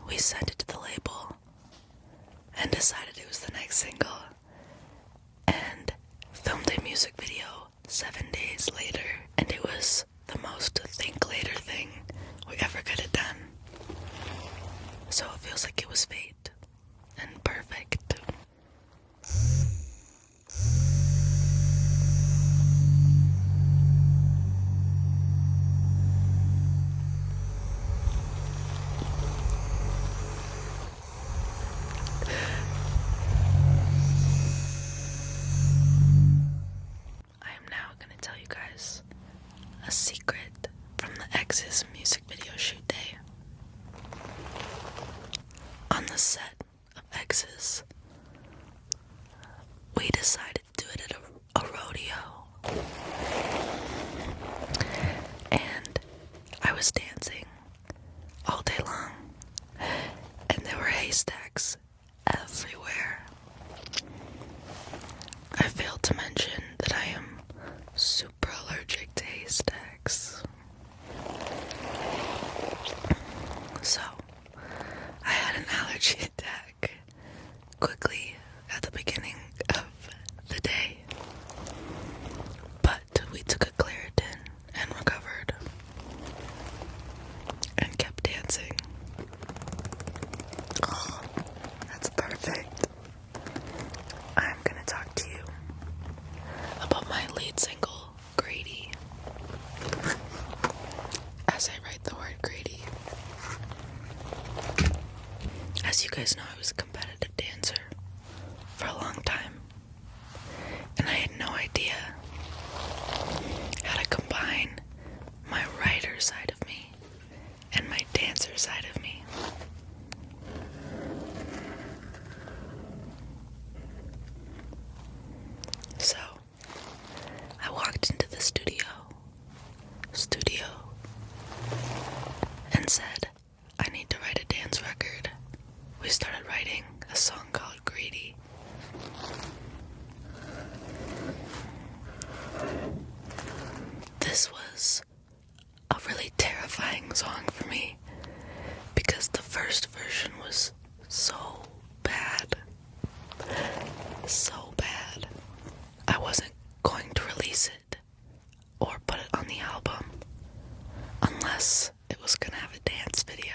we sent it to the label and decided it was the next single and filmed a music video 7 days later, and it was the most think later thing we ever could have done. So it feels like it was fate and perfect. A secret from the X's music video shoot day. On the set of X's, we decided to do it at a rodeo. And I was dancing all day long, and there were haystacks everywhere. I failed to mention that I am super allergic to haystacks. So, I had an allergy attack quickly at the beginning of the day. But we took a Claritin and recovered and kept dancing. Oh, that's perfect. I'm gonna talk to you about my lead single, Grady. As I write the word Grady. As you guys know, I was a competitive dancer for a long time, and I had no idea how to combine my writer side of me and my dancer side of me. So, I walked into the studio, and said, I need to write a dance record. We started writing a song called Greedy. This was a really terrifying song for me because the first version was so bad. So bad. I wasn't going to release it or put it on the album unless it was gonna have a dance video.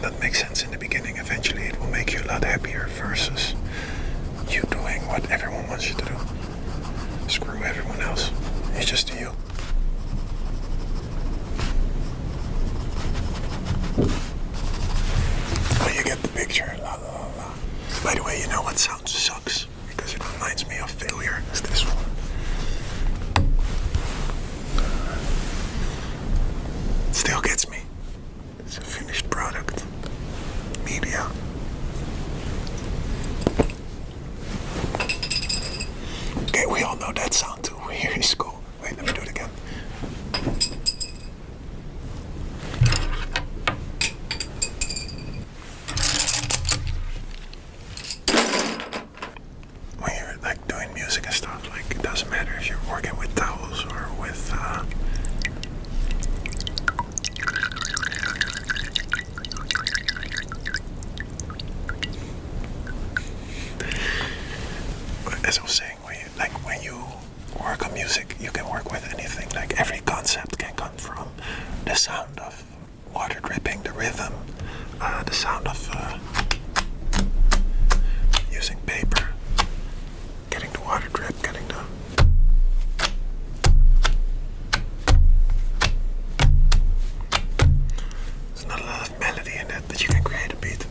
might not make sense in the beginning. Eventually it will make you a lot happier versus you doing what everyone wants you to do. Screw everyone else. It's just you. Well, you get the picture. La la la. By the way, you know what sound sucks? Because it reminds me of failure. Is this one. It still gets me. It's a finished product. Media. Okay, we all know that sound too. Here in school. Wait, let me do it again. When you're like doing music and stuff, like it doesn't matter if you're working with towels or with as I was saying, when you work on music, you can work with anything. Like every concept can come from the sound of water dripping, the rhythm, the sound of using paper, getting the water drip, getting the... There's not a lot of melody in that, but you can create a beat.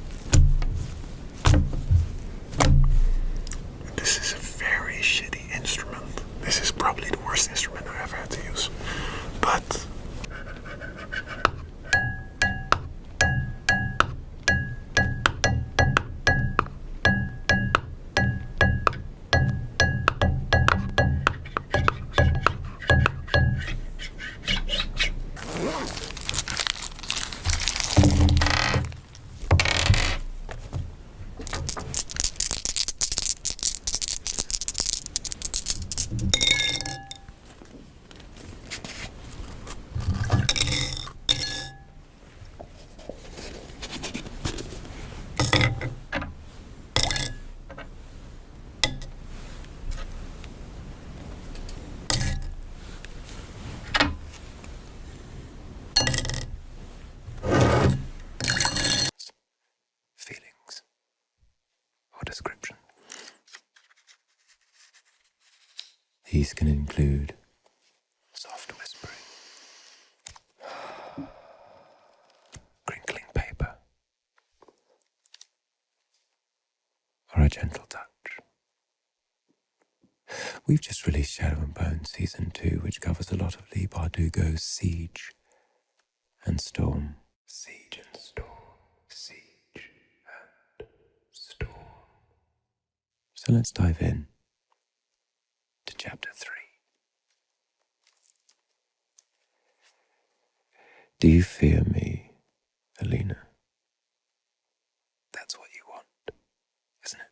This is a very shitty instrument. This is probably the worst instrument I ever had to use. But feelings or description. These can include soft whispering, crinkling paper, or a gentle touch. We've just released Shadow and Bone Season 2, which covers a lot of Lee Bardugo's Siege and Storm. Siege and Storm. Siege and Storm. So let's dive in to Chapter 3. Do you fear me, Alina? That's what you want, isn't it?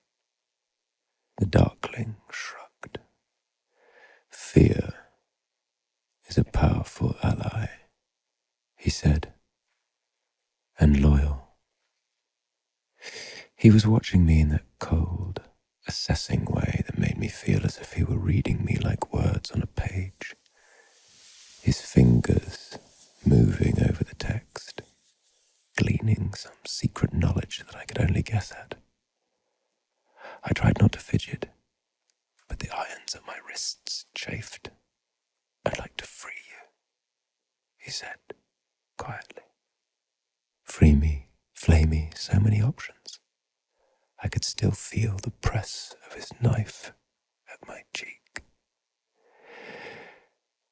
The Darkling shrugged. Fear is a powerful ally, he said, and loyal. He was watching me in that cold, assessing way that made me feel as if he were reading me like words on a page. His fingers moving over the text, gleaning some secret knowledge that I could only guess at. I tried not to fidget, but the irons at my wrists chafed. I'd like to free you, he said, quietly. Free me, flay me, so many options. I could still feel the press of his knife at my cheek.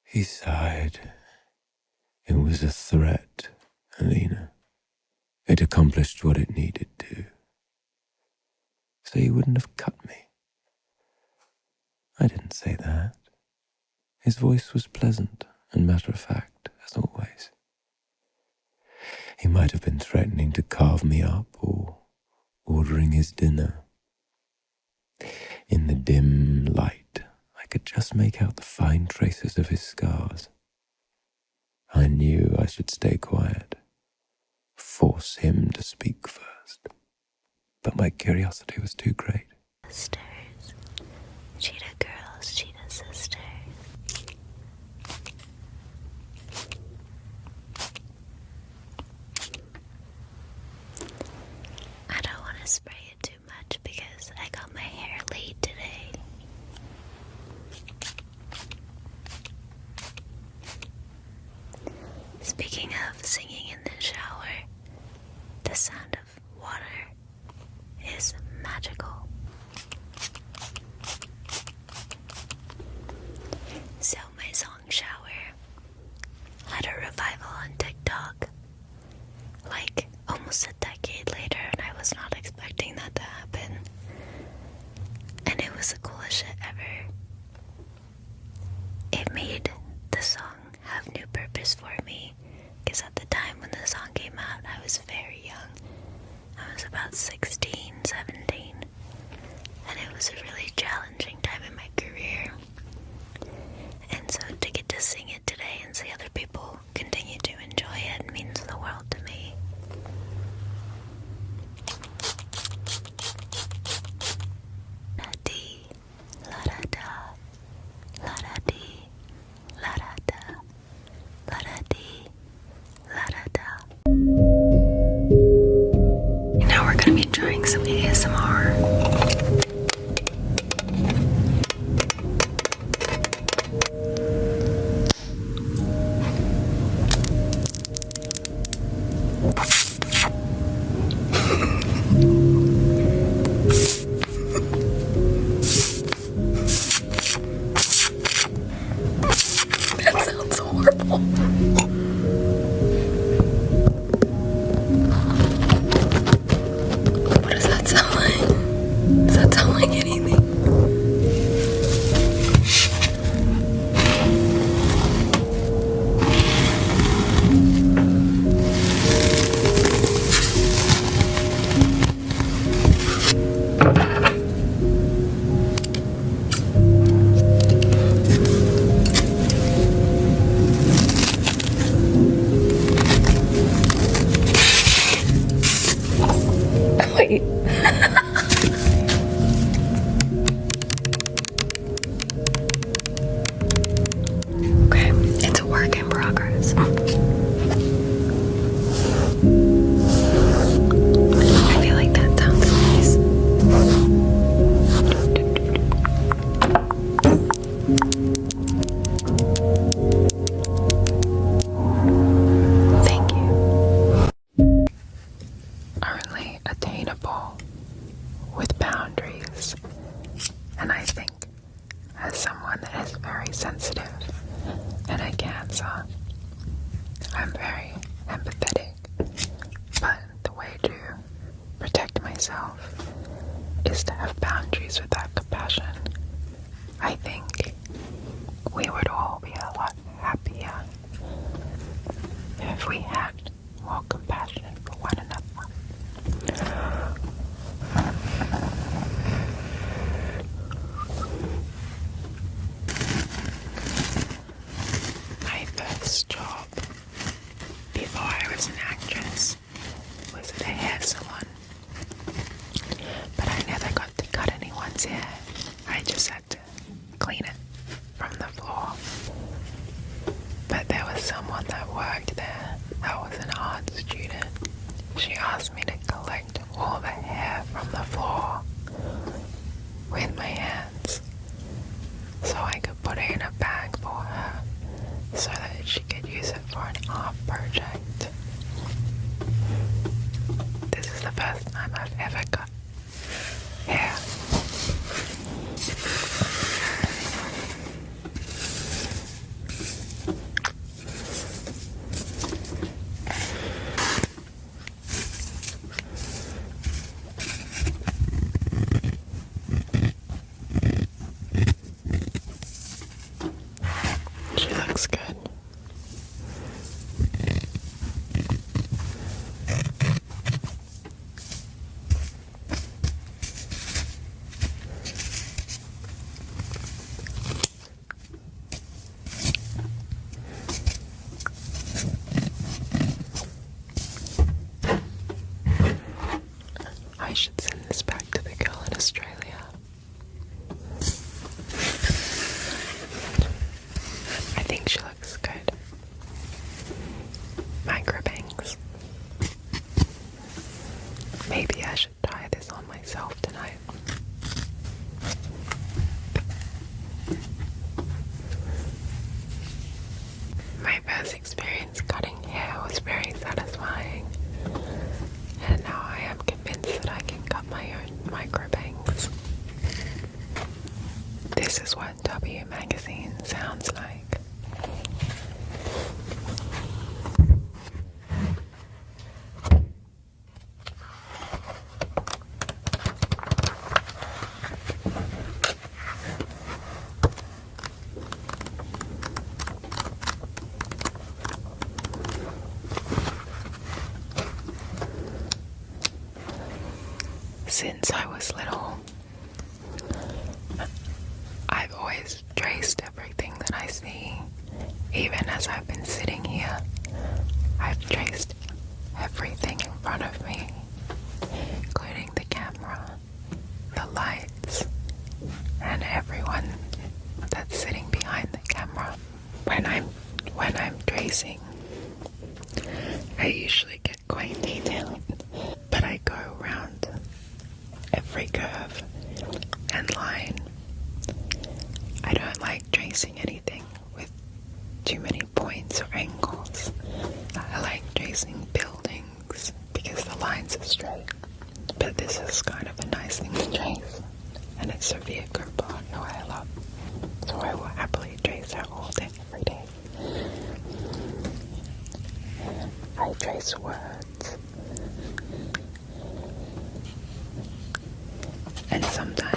He sighed. It was a threat, Alina. It accomplished what it needed to. So you wouldn't have cut me. I didn't say that. His voice was pleasant and matter-of-fact, as always. He might have been threatening to carve me up or ordering his dinner. In the dim light, I could just make out the fine traces of his scars. I knew I should stay quiet, force him to speak first. But my curiosity was too great. Sisters. Cheetah girls, cheetah sisters. Speaking of singing in the shower, the sound of water is magical. So my song Shower had a revival on TikTok, like almost a decade later, and I was not expecting that to happen. And it was the coolest shit ever. It made the song have new purpose for me, because at the time when the song came out, I was very young. I was about 16, 17, and it was a really challenging time in my career. And so to get to sing it today and see other people continue to enjoy it means the world to me. La-dee, la-da-da, la-da-dee, la-da-da, la-da-dee, la-da-da. Now we're gonna be trying some ASMR. That sounds horrible. What does that sound like? Does that sound like anything? Wait. Okay, it's a work in progress. I feel like that sounds nice. Thank you. Only attainable with boundaries. And I think as someone that is very sensitive and a Cancer, I'm very empathetic. But the way to protect myself is to have boundaries with that compassion. I think we would all be a lot happier if we had more compassion for one another. My first job before I was an actress was at a hair salon, but I never got to cut anyone's hair. I just had to clean it from the floor. But there was someone that worked there that was an art student. She asked me to collect all the hair from the floor with my hands so I could put it in a bag for her so that she could use it for an art project. This is the first time I've ever cut hair. She looks good. since I was little. I've always traced everything that I see. Even as I've been sitting here, I've traced everything in front of me, including the camera, the lights, and everyone that's sitting behind the camera. When I'm tracing, I usually get quite detailed, but I go around every curve and line. I don't like tracing anything with too many points or angles. I like tracing buildings because the lines are straight, but this is kind of a nice thing to trace, and it's a vehicle part who I love, so I will happily trace her all day, every day. I trace words, and sometimes